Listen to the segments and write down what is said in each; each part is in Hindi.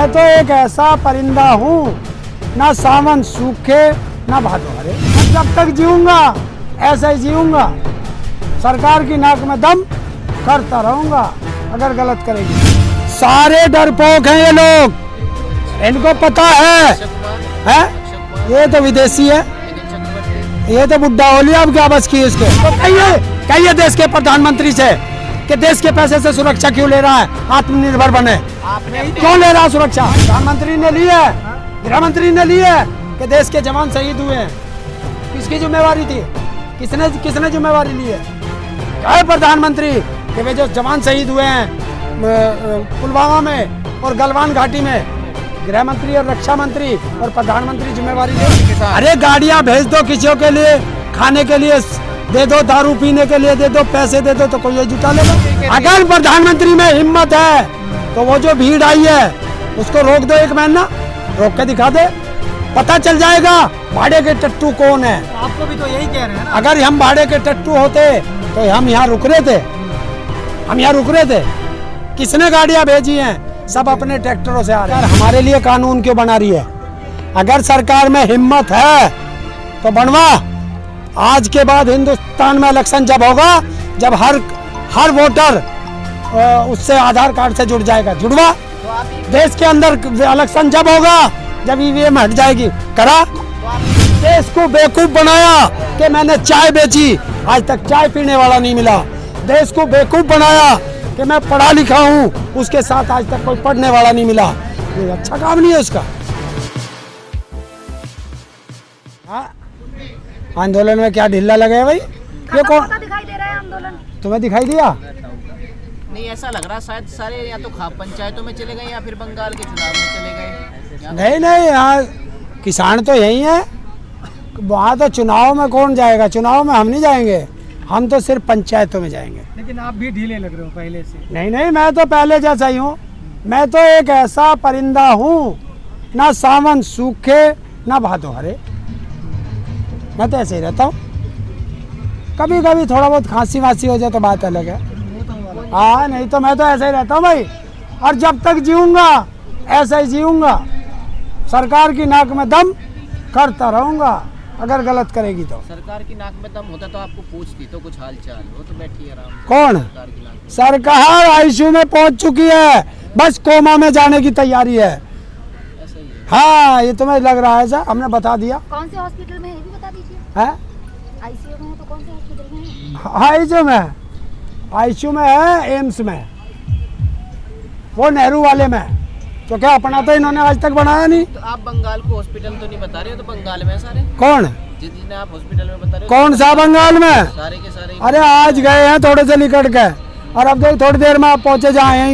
मैं तो एक ऐसा परिंदा हूँ, ना सावन सूखे ना भादो हरे। मैं जब तक जीऊंगा ऐसा ही जीऊंगा, सरकार की नाक में दम करता रहूंगा अगर गलत करेगी। सारे डरपोक हैं ये लोग, इनको पता है? ये तो विदेशी है, ये तो बुड्ढा हो लिया, अब क्या बस की इसके। तो कहिए देश के प्रधानमंत्री से कि देश के पैसे से सुरक्षा क्यों ले रहा है, आत्मनिर्भर बने। क्यों ले रहा है सुरक्षा? प्रधानमंत्री ने ली है, गृह मंत्री ने ली है कि देश के जवान शहीद हुए हैं। किसकी जिम्मेवारी थी? किसने जिम्मेवारी ली है? कहे प्रधानमंत्री कि वे जो जवान शहीद हुए हैं पुलवामा में और गलवान घाटी में, गृह मंत्री और रक्षा मंत्री और प्रधानमंत्री जिम्मेवारी ले। अरे गाड़ियां भेज दो किसी के लिए, खाने के लिए दे दो, दारू पीने के लिए दे दो, पैसे दे दो तो कोई ये जुटा लेगा। अगर प्रधानमंत्री में हिम्मत है तो वो जो भीड़ आई है उसको रोक दो, एक महीना रोक के दिखा दे, पता चल जाएगा भाड़े के टट्टू कौन है। आपको भी तो यही कह रहे हैं ना? अगर हम भाड़े के टट्टू होते तो हम यहाँ रुक रहे थे, किसने गाड़ियां भेजी हैं? सब अपने ट्रैक्टरों से आ रहे हैं। हमारे लिए कानून क्यों बना रही है? अगर सरकार में हिम्मत है तो बनवा। आज के बाद हिंदुस्तान में इलेक्शन जब होगा, जब हर वोटर उससे आधार कार्ड से जुड़ जाएगा, जुड़वा। देश के अंदर इलेक्शन जब होगा, जब ईवीएम हट जाएगी, करा। देश को बेवकूफ बनाया कि मैंने चाय बेची, आज तक चाय पीने वाला नहीं मिला। देश को बेवकूफ बनाया कि मैं पढ़ा लिखा हूँ, उसके साथ आज तक कोई पढ़ने वाला नहीं मिला। ये अच्छा काम नहीं है उसका। आंदोलन में क्या ढिल्ला लगे भाई? ये कौन दिखाई दे रहा है आंदोलन? तुम्हें दिखाई दिया? नहीं, ऐसा लग रहा शायद सारे या तो खाप पंचायतों में चले गए या फिर बंगाल के चुनाव में चले गए। नहीं, यहाँ किसान तो यही है, वहाँ तो चुनाव में कौन जाएगा? चुनाव में हम नहीं जाएंगे, हम तो सिर्फ पंचायतों में जाएंगे। लेकिन आप भी ढीले लग रहे हो पहले से। नहीं, मैं तो पहले जैसा ही हूँ। मैं तो एक ऐसा परिंदा हूँ, ना सावन सूखे ना भादो हरे। मैं तो ऐसे ही रहता हूँ। कभी कभी थोड़ा बहुत खांसी वासी हो जाए तो बात अलग है। हाँ, नहीं तो मैं तो ऐसे ही रहता हूँ भाई, और जब तक जीऊंगा ऐसा ही जीऊंगा, सरकार की नाक में दम करता रहूंगा अगर गलत करेगी तो। सरकार की नाक में दम होता तो आपको पूछती तो कुछ हाल चाल, वो तो बैठी है आराम। कौन? सरकार आईसीयू में पहुंच चुकी है, बस कोमा में जाने की तैयारी है। ऐसा ही है। हाँ, ये तुम्हें लग रहा है सर, हमने बता दिया। कौन से हॉस्पिटल में है ये भी बता दीजिए। है आईसीयू में है तो कौन से हॉस्पिटल में है? आईसीयू में है, एम्स में, वो नेहरू वाले में, क्योंकि अपना तो इन्होंने आज तक बनाया नहीं। तो आप बंगाल को हॉस्पिटल तो नहीं बता रहे हो? तो बंगाल में सारे कौन? जितने आप हॉस्पिटल में बता रहे हो कौन सा बंगाल में? सारे के सारे। अरे आज गए हैं थोड़े से निकट के, और अब देख थोड़ी देर में आप पहुंचे जाए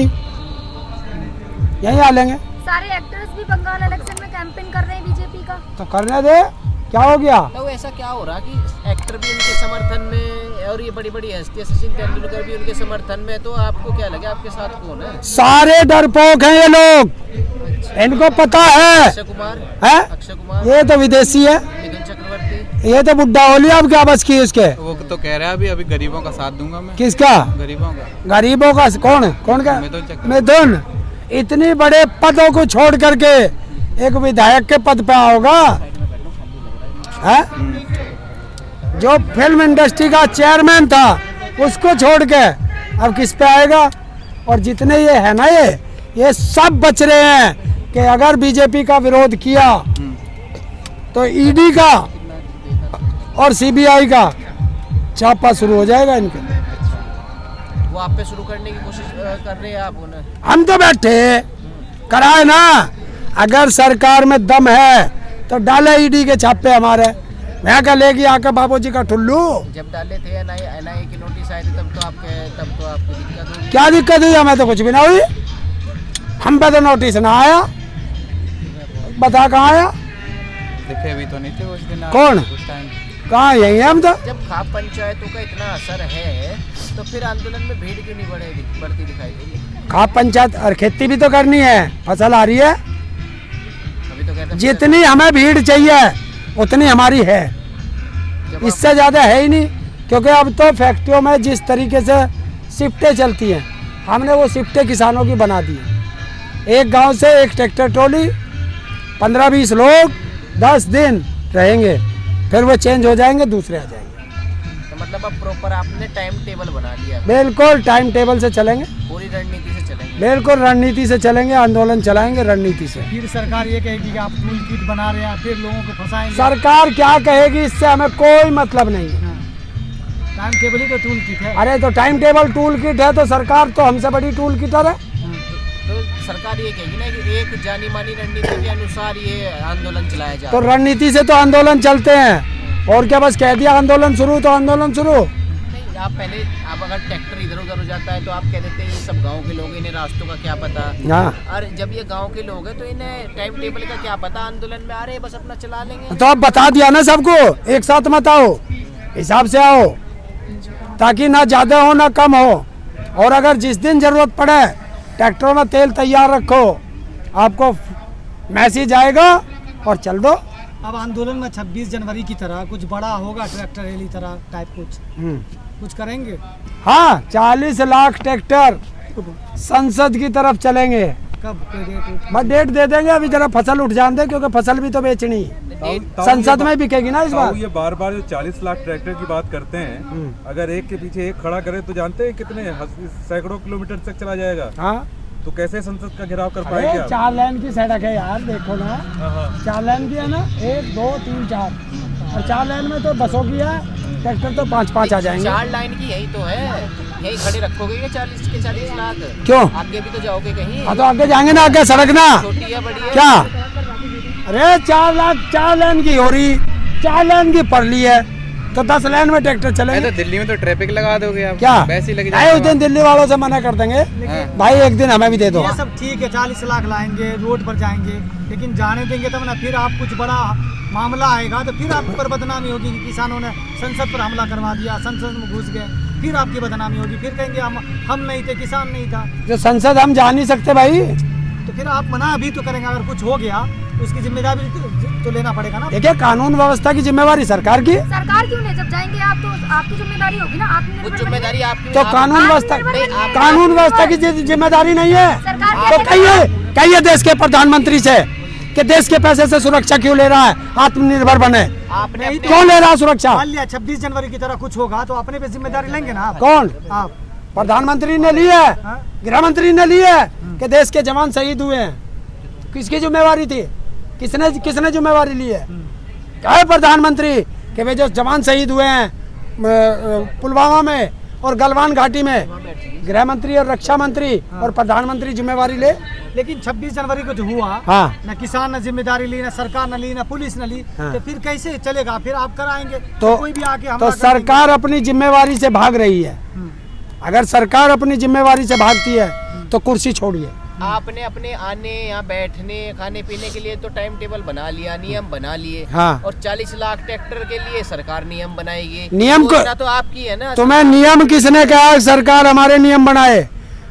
यहीं आ लेंगे। सारे एक्टर्स भी बंगाल इलेक्शन में कैंपेन कर रहे हैं बीजेपी का। तो करने दे, क्या हो गया? तो ऐसा क्या हो रहा कि एक्टर भी उनके समर्थन में और ये बड़ी बड़ी हस्तियां, सचिन तेंदुलकर भी उनके समर्थन में, तो आपको क्या लगे आपके साथ कौन है? सारे डरपोक हैं ये लोग, इनको पता है। अक्षय कुमार, ये तो विदेशी है, मिथुन चक्रवर्ती, ये तो बुड्ढा हो लिया, अब क्या बस की इसके। वो तो कह रहा है अभी गरीबों का साथ दूंगा मैं। किसका? गरीबों का। कौन का? मिथुन। इतनी बड़े पदों को छोड़ करके एक विधायक के पद पे आओगा है? जो फिल्म इंडस्ट्री का चेयरमैन था उसको छोड़ के अब किस पे आएगा? और जितने ये है ना, ये सब बच रहे हैं कि अगर बीजेपी का विरोध किया तो ईडी का और सीबीआई का छापा शुरू हो जाएगा इनके। वो आप पे शुरू करने की कोशिश कर रहे हैं आप उन्हें? हम तो बैठे कराए ना। अगर सरकार में दम है तो डाले ईडी के छापे हमारे। मैं क्या लेगी आकर बाबूजी का ठुल्लू? जब डाले थे एनआईए की नोटिस आए थे तब तो आपको दिक्कत हुई। क्या दिक्कत हुई? हमें तो कुछ भी ना हुई, हम पे तो नोटिस ना आया। बता कहाँ आया? दिखे भी तो नहीं थे उस दिन। कौन? कहाँ? यही है हम तो। जब खाप पंचायतों का इतना असर है तो फिर आंदोलन में भीड़ क्यों नहीं बढ़ती दिखाई देगी? खाप पंचायत और खेती भी तो करनी है, फसल आ रही है। अभी तो कहते हैं जितनी हमें भीड़ चाहिए उतनी हमारी है, इससे ज़्यादा है ही नहीं। क्योंकि अब तो फैक्ट्रियों में जिस तरीके से शिफ्टें चलती हैं, हमने वो शिफ्टें किसानों की बना दी है। एक गांव से एक ट्रैक्टर ट्रॉली 15-20 लोग 10 दिन रहेंगे, फिर वो चेंज हो जाएंगे, दूसरे आ जाएंगे। तो मतलब अब प्रॉपर आपने टाइम टेबल बना लिया, बिल्कुल टाइम टेबल से चलेंगे, पूरी रणनीति से चलेंगे। बिल्कुल रणनीति से चलेंगे, आंदोलन चलाएंगे रणनीति से। फिर सरकार ये कहेगी कि आप टूल किट बना रहे हैं, फिर लोगों को फंसाएंगे। सरकार क्या कहेगी इससे हमें कोई मतलब नहीं है। टाइम टेबल ही तो टूल किट है। अरे तो टाइम टेबल टूल किट है तो सरकार तो हमसे बड़ी टूल किटर है। तो सरकार ये कहेगी ना कि एक जानी मानी रणनीति के अनुसार ये आंदोलन चलाया जा तो रहा है। रणनीति से तो आंदोलन चलते हैं, और क्या बस कह दिया आंदोलन शुरू तो आंदोलन शुरू। नहीं, आप पहले आप अगर ट्रैक्टर इधर उधर हो जाता है तो आप कह देते हैं ये सब गांव के लोग, इन्हें रास्तों का क्या पता। हाँ, और जब ये गांव के लोग हैं तो इन्हें टाइम टेबल का क्या पता, आंदोलन में आ रहे हैं बस अपना चला लेंगे। तो अब बता दिया ना सबको, एक साथ मत आओ, हिसाब से आओ, ताकि ना ज़्यादा हो ना कम हो। और अगर जिस दिन ज़रूरत पड़े ट्रैक्टर में तेल तैयार रखो, आपको मैसेज आएगा और चल दो। अब आंदोलन में 26 जनवरी की तरह कुछ बड़ा होगा, ट्रैक्टर रैली तरह टाइप कुछ करेंगे। हाँ, 40 लाख ट्रैक्टर संसद की तरफ चलेंगे। कब कोई डेट? बस डेट दे देंगे, अभी जरा फसल उठ जान दे, क्योंकि फसल भी तो बेचनी है, संसद में बिकेगी ना इस बार। ये बार बार जो 40 लाख ट्रैक्टर की बात करते हैं, अगर एक के पीछे एक खड़ा करें तो जानते हैं कितने सैकड़ों किलोमीटर तक चला जाएगा। हाँ, तो कैसे संसद का घेराव कर पाएंगे आप? 4 लाइन की सड़क है यार, देखो ना, 4 लाइन की है ना, 1 2 3 4, और 4 लाइन में तो बसों की है, ट्रैक्टर तो 5-5 आ जाएंगे। 4 लाइन की यही तो है, यही खड़े रखोगे ये 40 के 40 लाख। क्यों? आगे भी तो जाओगे कहीं। हाँ, तो आगे जाएंगे ना, आगे सड़क ना, छोटी है बड़ी है क्या? अरे 4 लाख 4 लाइन की हो रही, 4 लाइन की पड़ ली है, तो 10 लाइन में ट्रैक्टर चलेंगे। तो दिल्ली में तो ट्रैफिक लगा दोगे आप, क्या वैसे ही लग आए उस दिन दिल्ली वालों से मना कर देंगे, भाई एक दिन हमें भी दे दो। ये सब ठीक है, 40 लाख लाएंगे, रोड पर जाएंगे, लेकिन जाने देंगे तब ना। फिर आप कुछ बड़ा मामला आएगा तो फिर आप पर बदनामी होगी कि किसानों ने संसद पर हमला करवा दिया, संसद में घुस गए, फिर आपकी बदनामी होगी। फिर कहेंगे हम नहीं थे, किसान नहीं था। जो संसद हम जा नहीं सकते भाई, तो फिर आप मना भी तो करेंगे। अगर कुछ हो गया उसकी जिम्मेदारी तो लेना पड़ेगा ना। देखिए कानून व्यवस्था की जिम्मेवारी सरकार की, सरकार क्यों नहीं, जब जाएंगे आप तो आपकी जिम्मेदारी होगी ना, वो जिम्मेदारी आपकी। तो कानून व्यवस्था की जिम्मेदारी नहीं है। तो कहिए देश के प्रधानमंत्री से कि देश के पैसे से सुरक्षा क्यों ले रहा है, आत्मनिर्भर बने, आपने क्यों ले रहा है सुरक्षा? मान लिया 26 जनवरी की तरह कुछ होगा तो अपने पे जिम्मेदारी लेंगे ना आप। कौन? आप। प्रधानमंत्री ने ली है, गृह मंत्री ने ली है कि देश के जवान शहीद हुए हैं। किसकी जिम्मेवारी थी? किसने जिम्मेवारी ली है? कहे प्रधानमंत्री कि वे जो जवान शहीद हुए हैं पुलवामा में और गलवान घाटी में, गृह मंत्री और रक्षा मंत्री और प्रधानमंत्री जिम्मेवारी ले। लेकिन 26 जनवरी को जो हुआ, हाँ, न किसान ने जिम्मेदारी ली, न सरकार ने ली, न पुलिस ने ली, हाँ, तो फिर कैसे चलेगा? फिर आप कराएंगे तो कोई भी आके तो हमला कर सरकार अपनी जिम्मेवारी से भाग रही है। अगर सरकार अपनी जिम्मेवारी से भागती है तो कुर्सी छोड़िए। आपने अपने आने यहाँ बैठने खाने पीने के लिए तो टाइम टेबल बना लिया, नियम बना लिए। हाँ। और 40 लाख ट्रैक्टर के लिए सरकार नियम बनाएगी। नियम को योजना तो आपकी है ना। तुम्हें नियम किसने कहा सरकार हमारे नियम बनाए?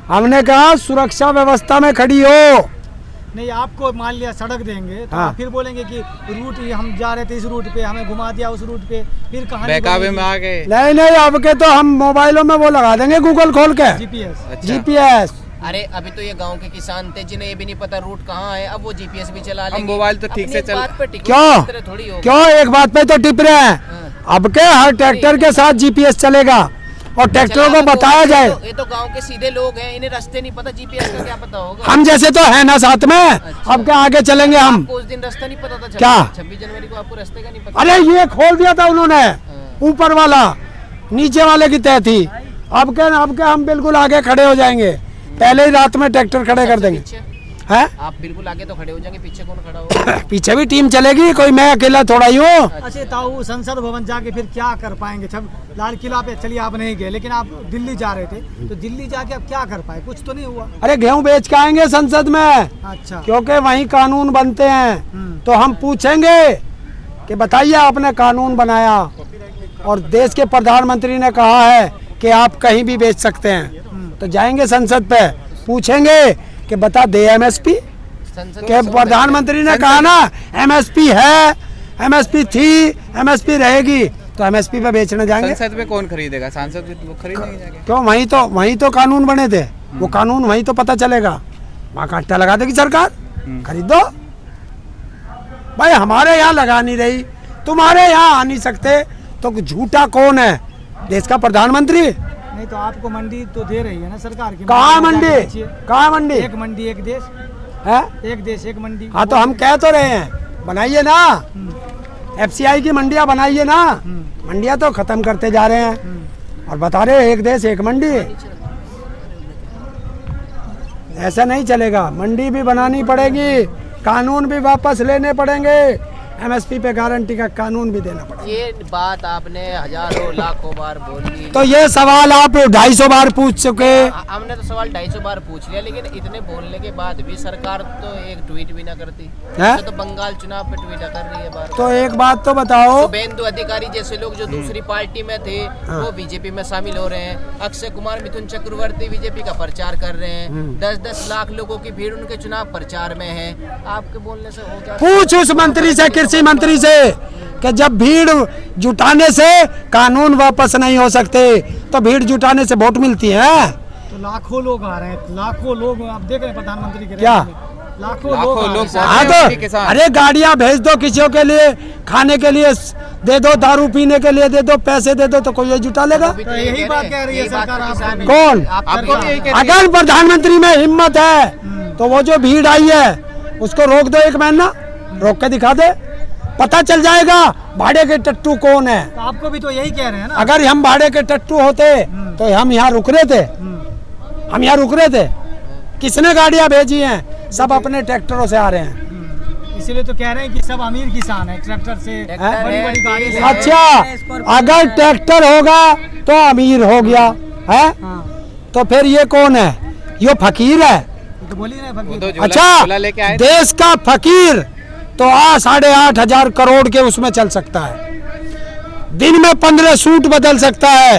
हमने कहा सुरक्षा व्यवस्था में खड़ी हो। नहीं, आपको मान लिया सड़क देंगे तो हाँ, आप फिर बोलेंगे कि रूट हम जा रहे थे इस रूट पे, हमें घुमा दिया उस रूट पे, फिर कहानी बहकावे में आ गए। नहीं अब के तो हम मोबाइलों में वो लगा देंगे गूगल खोल के, जीपीएस। अरे अभी तो ये गांव के किसान थे जिन्हें ये भी नहीं पता रूट कहाँ है, अब वो जीपीएस भी चला लेंगे। मोबाइल तो ठीक से चल। क्यों एक बात पे तो टिप रहे हैं? अब के हर ट्रैक्टर के साथ जीपीएस चलेगा और ट्रैक्टरों को बताया जाए। ये तो गांव के सीधे लोग हैं, इन्हें रास्ते नहीं पता, जीपीएस का क्या पता होगा? हम जैसे तो है ना साथ में। अब क्या आगे चलेंगे हम? आपको उस दिन रास्ता नहीं पता था? क्या 26 जनवरी को आपको रास्ते का नहीं पता? अरे ये खोल दिया था उन्होंने, ऊपर वाला नीचे वाले की तय थी। अब क्या हम बिल्कुल आगे खड़े हो जाएंगे, पहले ही रात में ट्रैक्टर खड़े कर देंगे। हैं? आप बिल्कुल आगे तो खड़े हो जाएंगे, पीछे कौन खड़ा होगा? पीछे भी टीम चलेगी, कोई मैं अकेला थोड़ा ही हूँ। अच्छा ताऊ, संसद भवन जाके फिर क्या कर पाएंगे? जब लाल किला पे चलिए आप नहीं गए, लेकिन आप दिल्ली जा रहे थे, तो दिल्ली जाके आप क्या कर पाए? कुछ तो नहीं हुआ। अरे गेहूं बेच के आएंगे संसद में, अच्छा, क्योंकि वहीं कानून बनते हैं। तो हम पूछेंगे कि बताइए आपने कानून बनाया और देश के प्रधानमंत्री ने कहा है कि आप कहीं भी बेच सकते हैं, तो जाएंगे संसद पे, पूछेंगे कि बता दे एमएसपी। के प्रधानमंत्री ने कहा ना एमएसपी है, एमएसपी थी, एमएसपी रहेगी, तो एमएसपी पे बेचने जाएंगे। संसद में कौन खरीदेगा? सांसद लोग खरीदेंगे जाके। क्यों? वहीं तो कानून बने थे, वो कानून वहीं तो पता चलेगा। वहाँ कांटा लगा देगी सरकार, खरीदो। भाई हमारे यहाँ लगा नहीं रही, तुम्हारे यहाँ आ नहीं सकते, तो झूठा कौन है? देश का प्रधानमंत्री? नहीं तो आपको मंडी तो दे रही है ना सरकार की। कहाँ मंडी? कहाँ मंडी? एक मंडी एक देश है, एक देश एक मंडी। हाँ तो हम कह तो रहे हैं, बनाइए ना, FCI की मंडियाँ बनाइए ना। मंडियाँ तो खत्म करते जा रहे हैं और बता रहे हैं एक देश एक मंडी। ऐसा नहीं चलेगा, मंडी भी बनानी पड़ेगी, कानून भी वापस लेने पड़ेंगे, MSP पे गारंटी का कानून भी देना पड़ेगा। ये बात आपने हजारों लाखों बार बोली। तो ये सवाल आप 250 बार पूछ चुके। हमने तो सवाल 250 बार पूछ लिया, लेकिन इतने बोलने के बाद भी सरकार तो एक ट्वीट भी ना करती है। तो बंगाल चुनाव पे ट्वीट कर रही है बार। तो एक बात तो बताओ, शुभेंदु अधिकारी जैसे लोग जो दूसरी पार्टी में थे वो बीजेपी में शामिल हो रहे हैं। अक्षय कुमार, मिथुन चक्रवर्ती बीजेपी का प्रचार कर रहे हैं। 10-10 लाख लोगों की भीड़ उनके चुनाव प्रचार में है। आपके बोलने से हो क्या? पूछ उस मंत्री से, कृषि मंत्री से, कि जब भीड़ जुटाने से कानून वापस नहीं हो सकते, तो भीड़ जुटाने से वोट मिलती है। तो लाखों लोग आ रहे हैं, लाखों लोग आप देख रहे हैं प्रधानमंत्री के क्या? लाखों लोग हाँ तो अरे गाड़ियाँ भेज दो किसी के लिए, खाने के लिए दे दो, दारू पीने के लिए दे दो, पैसे दे दो, तो कोई ये जुटा लेगा? तो यही बात कह रही है सरकार आपको। कौन? आपको भी यही कह रही है। अगर प्रधानमंत्री में हिम्मत है तो वो जो भीड़ आई है उसको रोक दो, 1 महीना रोक के दिखा दे, पता चल जाएगा भाड़े के टट्टू कौन है। तो आपको भी तो यही कह रहे हैं ना। अगर हम भाड़े के टट्टू होते तो हम यहाँ रुक रहे थे, हम यहाँ रुक रहे थे। किसने गाड़ियाँ भेजी हैं? सब अपने ट्रैक्टरों से आ रहे हैं। इसीलिए तो कह रहे हैं कि सब अमीर किसान है, ट्रैक्टर से, बड़ी बड़ी गाड़ी से। अच्छा, अगर ट्रैक्टर होगा तो अमीर हो गया है, तो फिर ये कौन है? ये फकीर है। तो बोलिए ना फकीर। तो अच्छा, लेके आए देश का फकीर तो 8,500 करोड़ के उसमें चल सकता है, दिन में 15 सूट बदल सकता है,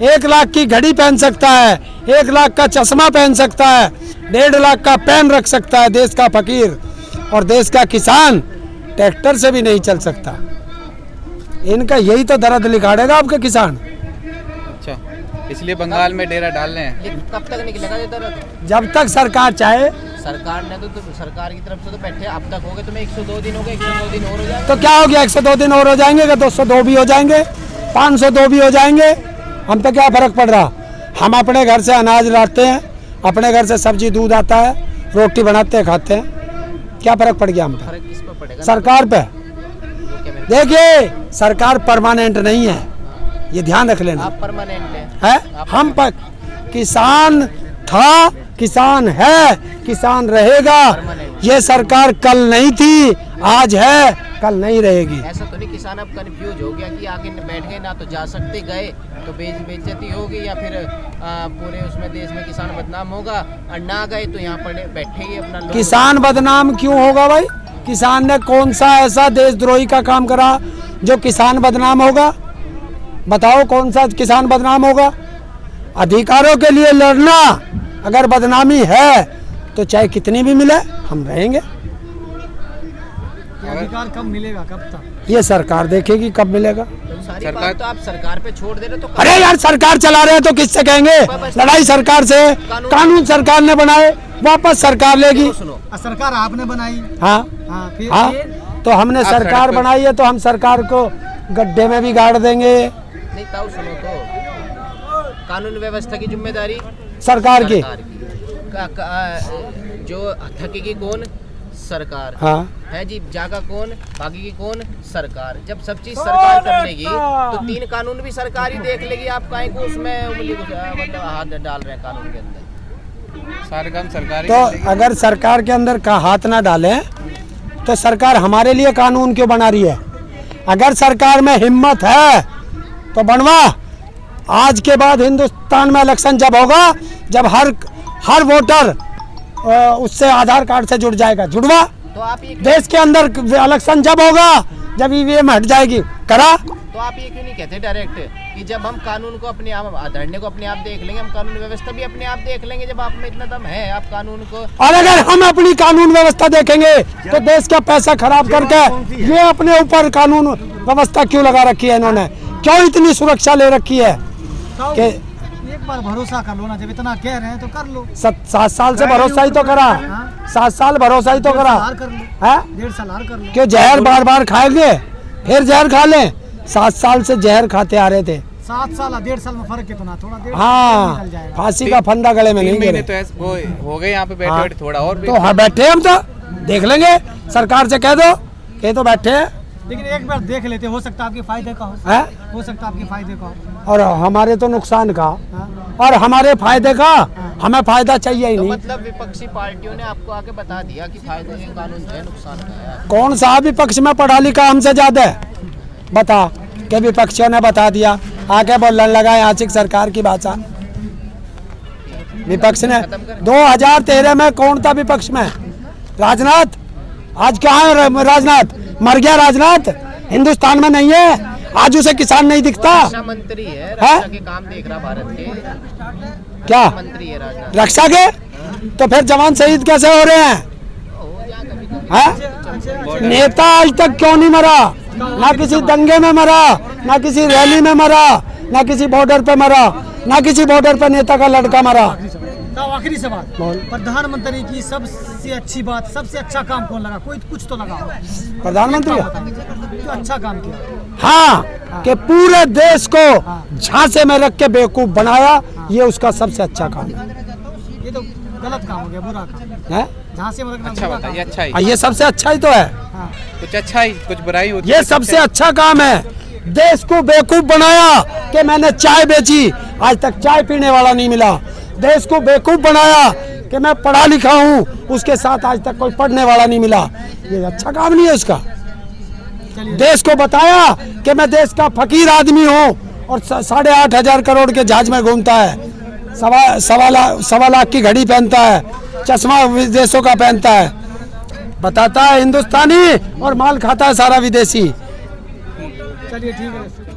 1 लाख की घड़ी पहन सकता है, 1 लाख का चश्मा पहन सकता है, 1.5 लाख का पेन रख सकता है देश का फकीर। और देश का किसान ट्रैक्टर से भी नहीं चल सकता। इनका यही तो दर्द लिखाड़ेगा आपके किसान। अच्छा, इसलिए बंगाल में डेरा डाल रहे हैं। ये कब तक निकलेगा ये दर्द? जब तक सरकार चाहे। सरकार ने तो सरकार की तरफ से तो बैठे अब तक हो गए, तुम्हें 102 दिन हो गए, 102 दिन और हो जाएंगे। तो क्या हो गया, 102 दिन और हो जाएंगे, कि 202 भी हो जाएंगे, 502 भी हो जाएंगे, हम पे क्या फर्क पड़ रहा? हम अपने घर से अनाज लाते हैं, अपने घर से सब्जी दूध आता है, रोटी बनाते हैं, खाते हैं, क्या फर्क पड़ गया हम पे? फर्क किस पे पड़ेगा? सरकार पे। देखिए, सरकार परमानेंट नहीं है, ये ध्यान रख लेना। आप परमानेंट है, हम पर किसान था, किसान है, किसान रहेगा। ये सरकार कल नहीं थी, आज है, कल नहीं रहेगी। ऐसा तो नहीं किसान अब कंफ्यूज हो गया कि आगे बैठ गए ना तो जा सकते, गए तो बेइज्जती होगी, या फिर पूरे उसमें देश में किसान बदनाम होगा, और ना गए तो यहाँ पड़े बैठे ही अपना लोग। किसान बदनाम क्यों होगा भाई? किसान ने कौन सा ऐसा देशद्रोही का काम करा जो किसान बदनाम होगा? बताओ, कौन सा किसान बदनाम होगा? अधिकारों के लिए लड़ना अगर बदनामी है तो चाहे कितनी भी मिले, हम रहेंगे। अधिकार कब मिलेगा, कब तक? ये सरकार देखेगी कब मिलेगा। तो सारी सरकार- बात तो आप सरकार पे छोड़ दे रहे तो अरे यार, सरकार चला रहे हैं तो किससे कहेंगे? लड़ाई सरकार से, कानून सरकार ने बनाए, वापस सरकार लेगी। सुनो, सरकार आपने बनाई। हाँ हाँ, फिर हाँ, तो हमने आप सरकार सड़क पे- बनाई है तो हम सरकार को गड्ढे में भी गाड़ देंगे। नहीं ताऊ सुनो तो, कानून व्यवस्था की जिम्मेदारी सरकार की। जो थकेगी कौन? सरकार। हाँ, है जी, जागा कौन, भागेगी कौन? सरकार। जब सब चीज सरकार कर लेगी तो 3 कानून भी सरकार ही देख लेगी। आप काहे को उसमें उंगली मतलब हाथ डाल रहे हैं कानून के अंदर? सारे काम सरकारी तो अगर सरकार के अंदर का हाथ ना डालें तो सरकार हमारे लिए कानून क्यों बना रही है? अगर सरकार में हिम्मत है तो बनवा। आज के बाद हिंदुस्तान में इलेक्शन जब होगा, जब हर वोटर उससे आधार कार्ड से जुड़ जाएगा, जुड़वा। तो आप ये देश के अंदर इलेक्शन जब होगा, जब ईवीएम हट जाएगी, करा। तो आप ये क्यों नहीं कहते डायरेक्ट कि जब हम कानून को अपने आप, धरने को अपने आप देख लेंगे, हम कानून व्यवस्था भी अपने आप देख लेंगे। जब आप में इतना दम है, आप कानून को। और अगर हम अपनी कानून व्यवस्था देखेंगे तो देश का पैसा खराब करके ये अपने ऊपर कानून व्यवस्था क्यों लगा रखी है इन्होंने? क्यों इतनी सुरक्षा ले रखी है? कि एक बार भरोसा कर लो ना, जब इतना कह रहे हैं तो कर लो। 7 साल से भरोसा ही तो करा, हाँ? 7 साल भरोसा ही तो करा हार कर लो, है। 1.5 साल हार कर लो। क्यों जहर बार बार खाएंगे, फिर जहर खा लें। 7 साल से जहर खाते आ रहे थे। 7 साल 1.5 साल में फर्क कितना, थोड़ा 1.5 साल हाँ, निकल जाएगा। फांसी का फंदा गले में 3 नहीं महीने गिरे। तो ऐसे वो हो गए यहाँ पे बैठे हाँ। बैठे, थोड़ा और भी तो हाँ बैठे हम तो देख लेंगे, सरकार से कह दो कि तो बैठे हैं। लेकिन एक बार देख लेते, हो सकता है आपके फायदे का हैं? हो सकता है आपके फायदे का हो। और हमारे तो नुकसान का हाँ? और हमारे फायदे का, हमें फायदा चाहिए ही तो नहीं। मतलब विपक्षी पार्टियों ने आपको आके बता दिया कि फायदे के कानून जो है नुकसान का है। कौन सा विपक्ष में पढ़ा लिखा हमसे ज्यादा है, बता के विपक्षियों ने बता दिया, आके बोलने लगा याचिक सरकार की भाषा। विपक्ष ने 2013 में कौन था विपक्ष में? राजनाथ। आज क्या है राजनाथ? मर गया राजनाथ, हिंदुस्तान में नहीं है। आज उसे किसान नहीं दिखता। रक्षा मंत्री है, रक्षा के काम देख रहा भारत के, क्या मंत्री है राजनाथ। रक्षा के? तो फिर जवान शहीद कैसे हो रहे हैं? नेता आज तक क्यों नहीं मरा? ना किसी दंगे में मरा, ना किसी रैली में मरा, ना किसी बॉर्डर पे मरा, ना किसी बॉर्डर पे नेता का लड़का मरा। तो आखिरी सवाल, प्रधानमंत्री की सबसे अच्छी बात, सबसे अच्छा काम कौन लगा? कोई कुछ तो लगा प्रधानमंत्री जो अच्छा काम किया। हाँ, कि पूरे देश को झांसे में रख के बेवकूफ बनाया, ये उसका सबसे अच्छा काम ये तो गलत काम हो गया, बुरा काम है। झांसे में रखना अच्छा बुरा बताइए, काम। अच्छा ही ये सबसे अच्छा ही तो है, हाँ। कुछ अच्छा ही, कुछ बुराई होती ये है, सबसे अच्छा काम है। देश को बेवकूफ बनाया कि मैंने चाय बेची, आज तक चाय पीने वाला नहीं मिला। देश को बेवकूफ बनाया कि मैं पढ़ा लिखा हूँ, उसके साथ आज तक कोई पढ़ने वाला नहीं मिला। ये अच्छा काम नहीं है उसका। देश को बताया कि मैं देश का फकीर आदमी हूँ और 8,500 करोड़ के जहाज में घूमता है, 1.25 लाख की घड़ी पहनता है, चश्मा विदेशों का पहनता है, बताता है हिंदुस्तानी और माल खाता है सारा विदेशी। चलिए ठीक है।